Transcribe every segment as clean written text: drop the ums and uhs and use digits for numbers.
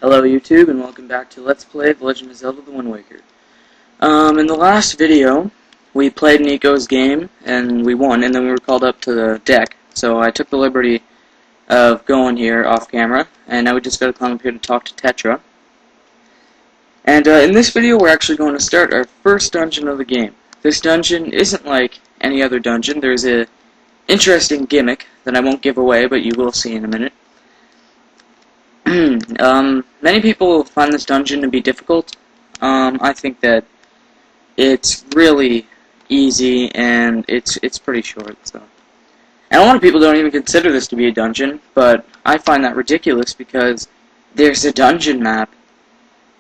Hello YouTube, and welcome back to Let's Play The Legend of Zelda: The Wind Waker. In the last video, we played Nico's game, and we won, and then we were called up to the deck. So I took the liberty of going here off camera, and now we just gotta come up here to talk to Tetra. And in this video, we're actually going to start our first dungeon of the game. This dungeon isn't like any other dungeon. There's a interesting gimmick that I won't give away, but you will see in a minute. Many people find this dungeon to be difficult. I think that it's really easy and it's pretty short. So, and a lot of people don't even consider this to be a dungeon, but I find that ridiculous because there's a dungeon map,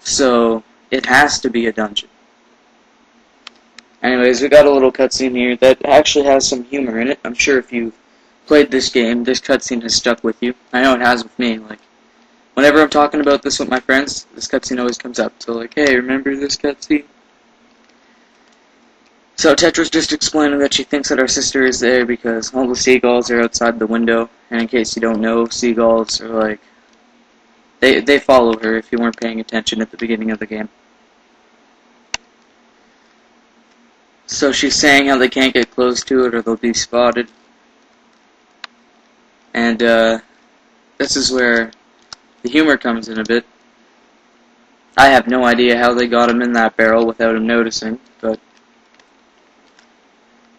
so it has to be a dungeon. Anyways, we got a little cutscene here that actually has some humor in it. I'm sure if you've played this game, this cutscene has stuck with you. I know it has with me. Like, whenever I'm talking about this with my friends, this cutscene always comes up. So like, hey, remember this cutscene? So Tetra's just explaining that she thinks that our sister is there because all the seagulls are outside the window. And in case you don't know, seagulls are like, they follow her if you weren't paying attention at the beginning of the game. So she's saying how they can't get close to it or they'll be spotted. And this is where the humor comes in a bit. I have no idea how they got him in that barrel without him noticing, but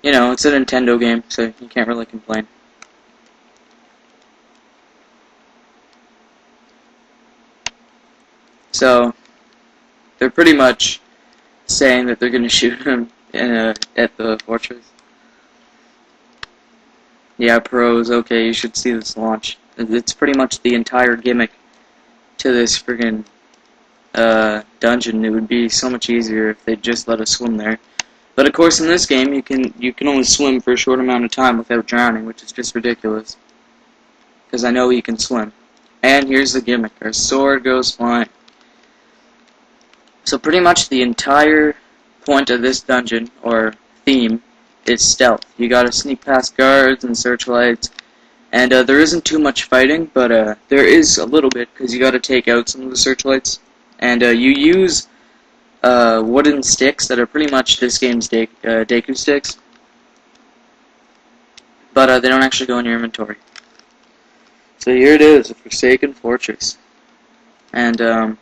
you know, it's a Nintendo game, so you can't really complain. So they're pretty much saying that they're going to shoot him at the fortress. Yeah, pros, okay, you should see this launch. It's pretty much the entire gimmick to this friggin' dungeon. It would be so much easier if they just let us swim there. But of course, in this game, you can only swim for a short amount of time without drowning, which is just ridiculous. Because I know you can swim. And here's the gimmick: our sword goes flying. So pretty much the entire point of this dungeon or theme is stealth. You gotta sneak past guards and searchlights. And there isn't too much fighting, but there is a little bit, because you got to take out some of the searchlights. And you use wooden sticks that are pretty much this game's Deku sticks. But they don't actually go in your inventory. So here it is, a Forsaken Fortress. And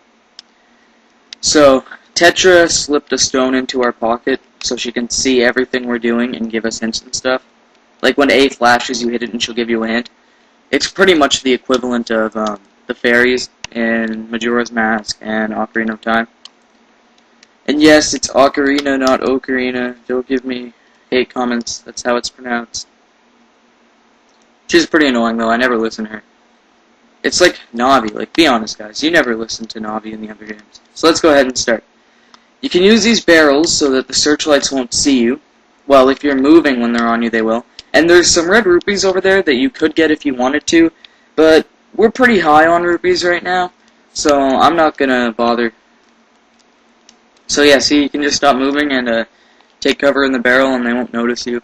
so Tetra slipped a stone into our pocket so she can see everything we're doing and give us hints and stuff. Like when A flashes, you hit it and she'll give you a hint. It's pretty much the equivalent of the fairies in Majora's Mask and Ocarina of Time. And yes, it's Ocarina, not Ocarina. Don't give me hate comments. That's how it's pronounced. She's pretty annoying though. I never listen to her. It's like Navi. Like, be honest, guys. You never listen to Navi in the other games. So let's go ahead and start. You can use these barrels so that the searchlights won't see you. Well, if you're moving when they're on you, they will. And there's some red rupees over there that you could get if you wanted to, but we're pretty high on rupees right now, so I'm not gonna bother. So yeah, see, you can just stop moving and take cover in the barrel and they won't notice you.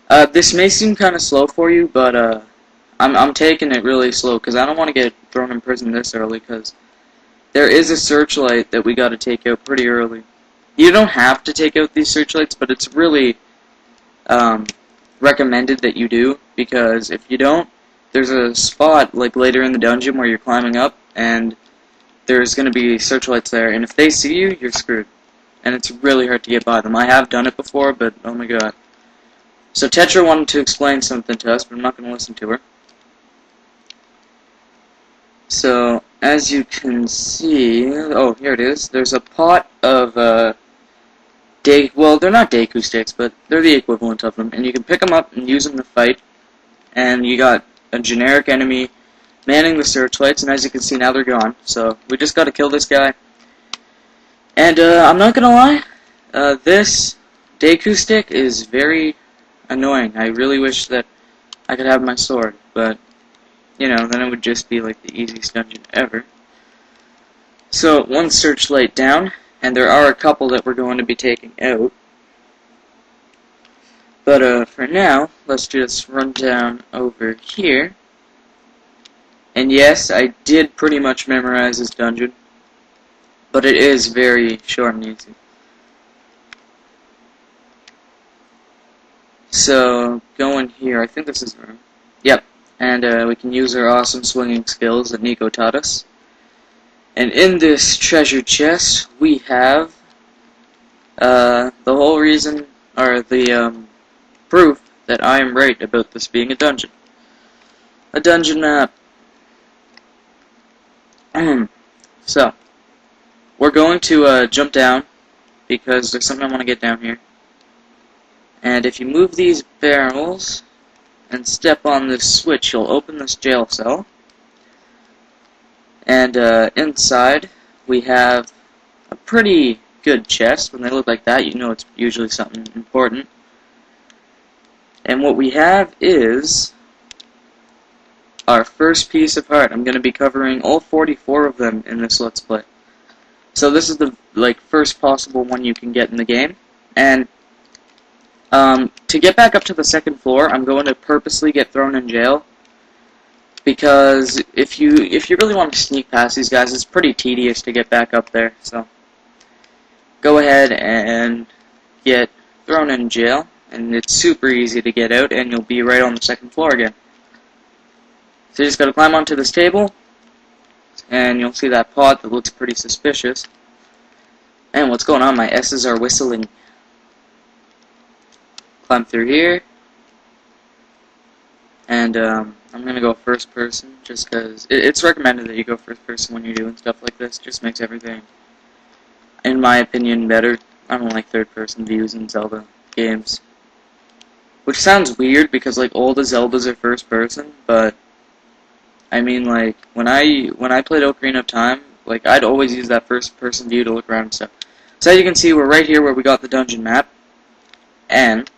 This may seem kind of slow for you, but I'm taking it really slow because I don't want to get thrown in prison this early, because there is a searchlight that we got to take out pretty early. You don't have to take out these searchlights, but it's really recommended that you do, because if you don't, there's a spot like later in the dungeon where you're climbing up and there's going to be searchlights there, and if they see you, you're screwed. And it's really hard to get by them. I have done it before, but oh my god. So Tetra wanted to explain something to us, but I'm not going to listen to her. So, as you can see, oh, here it is. There's a pot of, well, they're not Deku sticks, but they're the equivalent of them. And you can pick them up and use them to fight. And you got a generic enemy manning the searchlights, and as you can see, now they're gone. So, we just gotta kill this guy. And, I'm not gonna lie, this Deku stick is very annoying. I really wish that I could have my sword, but you know, then it would just be like the easiest dungeon ever. So, one searchlight down, and there are a couple that we're going to be taking out. But for now, let's just run down over here And yes, I did pretty much memorize this dungeon, but it is very short and easy. So, go in here. I think this is the room. Yep. And we can use our awesome swinging skills that Nico taught us. And in this treasure chest, we have the whole reason, or the proof that I am right about this being a dungeon. A dungeon map. So, we're going to jump down, because there's something I want to get down here. And if you move these barrels and step on this switch, you'll open this jail cell. And inside, we have a pretty good chest. When they look like that, you know it's usually something important. And what we have is our first piece of heart. I'm going to be covering all 44 of them in this Let's Play. So this is the first possible one you can get in the game. And to get back up to the second floor, I'm going to purposely get thrown in jail. Because if you really want to sneak past these guys, it's pretty tedious to get back up there. So go ahead and get thrown in jail, and it's super easy to get out, and you'll be right on the second floor again. So you just got to climb onto this table, and you'll see that pod that looks pretty suspicious. And what's going on? My S's are whistling. Climb through here, and I'm going to go first person, just because it's recommended that you go first person when you're doing stuff like this. Just makes everything, in my opinion, better. I don't like third person views in Zelda games. Which sounds weird, because all the Zeldas are first person, but I mean, when I played Ocarina of Time, I'd always use that first person view to look around and stuff. So as you can see, we're right here where we got the dungeon map, and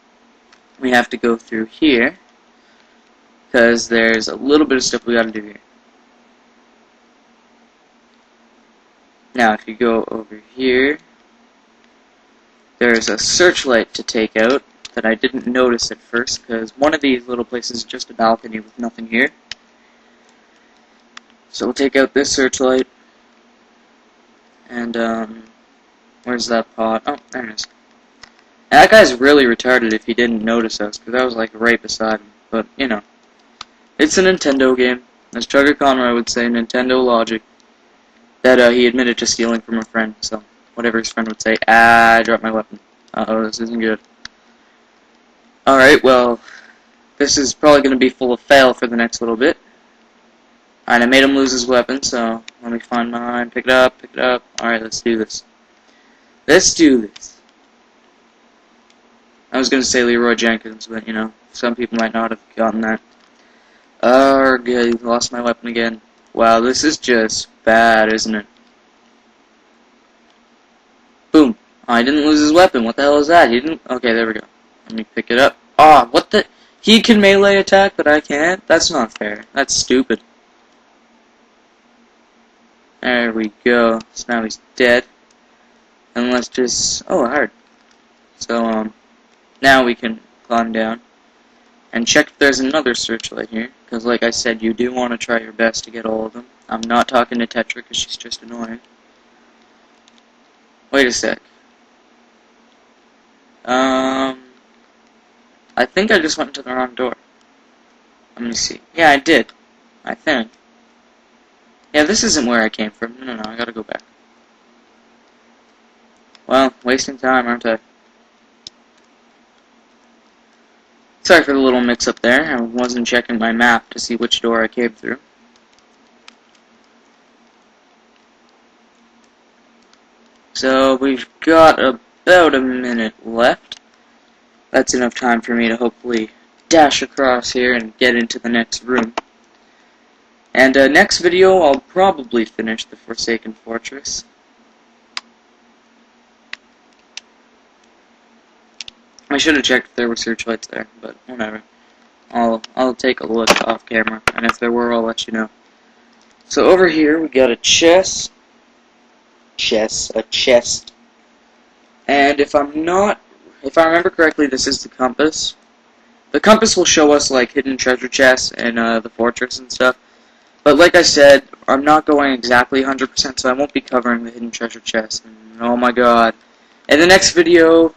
we have to go through here, because there's a little bit of stuff we gotta do here. Now, if you go over here, there's a searchlight to take out that I didn't notice at first, because one of these little places is just a balcony with nothing here. So we'll take out this searchlight, and where's that pod? Oh, there it is. And that guy's really retarded if he didn't notice us, because I was right beside him. But, you know, it's a Nintendo game. As Chugga Conroy would say, Nintendo logic. That he admitted to stealing from a friend, so whatever his friend would say. I dropped my weapon. Uh-oh, this isn't good. Alright, well, this is probably going to be full of fail for the next little bit. Alright, I made him lose his weapon, so let me find mine. Pick it up, pick it up. Alright, let's do this. Let's do this. I was going to say Leroy Jenkins, but, you know, some people might not have gotten that. Okay, lost my weapon again. Wow, this is just bad, isn't it? Boom. Oh, I didn't lose his weapon. What the hell is that? He didn't... Okay, there we go. Let me pick it up. Ah, what the... He can melee attack, but I can't? That's not fair. That's stupid. There we go. So now he's dead. And let's just... Oh, hard. So, now we can climb down and check if there's another searchlight here, because like I said, you do want to try your best to get all of them. I'm not talking to Tetra because she's just annoying. Wait a sec. I think I just went into the wrong door. Let me see. Yeah, I did. I think. Yeah, this isn't where I came from. No, I gotta go back. Well, wasting time, aren't I? Sorry for the little mix-up there. I wasn't checking my map to see which door I came through. So, we've got about a minute left. That's enough time for me to hopefully dash across here and get into the next room. And next video, I'll probably finish the Forsaken Fortress. I should have checked if there were searchlights there, but whatever. I'll take a look off camera, and if there were, I'll let you know. So over here, we got a chest. A chest. And if I remember correctly, this is the compass. The compass will show us, hidden treasure chests and the fortress and stuff. But like I said, I'm not going exactly 100%, so I won't be covering the hidden treasure chest. And oh my god. In the next video,